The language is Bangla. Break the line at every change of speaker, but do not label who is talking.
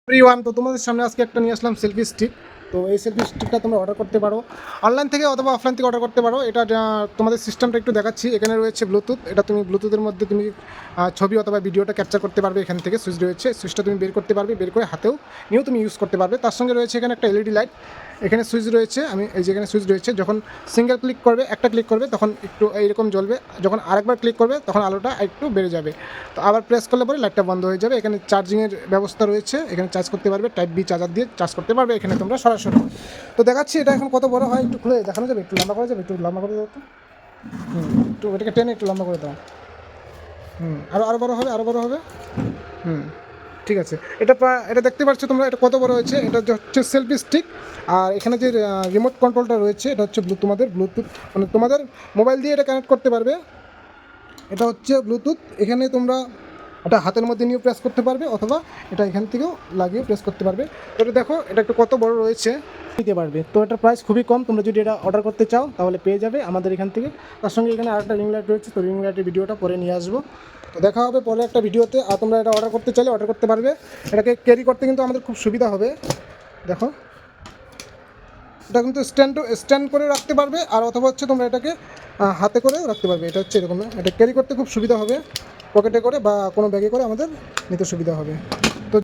এভরিওয়ান, তো তোমাদের সামনে আজকে একটা নিয়ে আসলাম সেলফি স্টিক। তো এই সেলফি স্টিকটা তোমরা অর্ডার করতে পারো অনলাইন থেকে অথবা অফলাইন থেকে অর্ডার করতে পারো। এটা তোমাদের সিস্টেমটা একটু দেখাচ্ছি। এখানে রয়েছে ব্লুটুথ। এটা তুমি ব্লুটুথের মধ্যে তুমি ছবি অথবা ভিডিওটা ক্যাপচার করতে পারবে। এখান থেকে সুইচ রয়েছে, সুইচটা তুমি বের করতে পারবে, বের করে হাতেও নিয়েও তুমি ইউজ করতে পারবে। তার সঙ্গে রয়েছে এখানে একটা এলইডি লাইট, এখানে সুইচ রয়েছে। আমি এই যে এখানে সুইচ রয়েছে, যখন সিঙ্গেল ক্লিক করবে, একটা ক্লিক করবে তখন একটু এইরকম জ্বলবে, যখন আরেকবার ক্লিক করবে তখন আলোটা একটু বেড়ে যাবে। তো আবার প্রেস করলে পরে লাইটটা বন্ধ হয়ে যাবে। এখানে চার্জিংয়ের ব্যবস্থা রয়েছে, এখানে চার্জ করতে পারবে, টাইপ বি চার্জার দিয়ে চার্জ করতে পারবে এখানে তোমরা সরাসরি। তো দেখাচ্ছি এটা এখন কত বড় হয়, একটু খুলে দেখানো যাবে, একটু লম্বা করা যাবে, একটু লম্বা করে দাও তো। একটু এটাকে টেনে একটু লম্বা করে দাও। আরও আরও বড় হবে, আরও বড় হবে। ঠিক আছে। এটা দেখতে পাচ্ছ তোমরা, এটা কত বড় হয়েছে। এটা হচ্ছে সেলফি স্টিক। আর এখানে যে রিমোট কন্ট্রোলটা রয়েছে, এটা হচ্ছে তোমাদের ব্লুটুথ, মানে তোমাদের মোবাইল দিয়ে এটা কানেক্ট করতে পারবে। এটা হচ্ছে ব্লুটুথ। এখানে তোমরা এটা হাতের মধ্যে নিয়েও প্রেস করতে পারবে, অথবা এটা এখান থেকেও লাগিয়ে প্রেস করতে পারবে। তো এটা দেখো, এটা একটু কত বড় রয়েছে, নিতে পারবে। তো এটার প্রাইস খুবই কম, তোমরা যদি এটা অর্ডার করতে চাও তাহলে পেয়ে যাবে আমাদের এখান থেকে। তার সঙ্গে এখানে আরেকটা রিং লাইট রয়েছে, তো রিং লাইটের ভিডিওটা পরে নিয়ে আসবো। তো দেখা হবে পরে একটা ভিডিওতে। আর তোমরা এটা অর্ডার করতে চাইলে অর্ডার করতে পারবে। এটাকে ক্যারি করতে কিন্তু আমাদের খুব সুবিধা হবে। দেখো, এটা কিন্তু স্ট্যান্ড করে রাখতে পারবে, আর অথবা হচ্ছে তোমরা এটাকে হাতে করেও রাখতে পারবে। এটা হচ্ছে এরকম, এটা ক্যারি করতে খুব সুবিধা হবে, পকেটে করে বা কোনো ব্যাগে করে আমাদের নিতে সুবিধা হবে। তো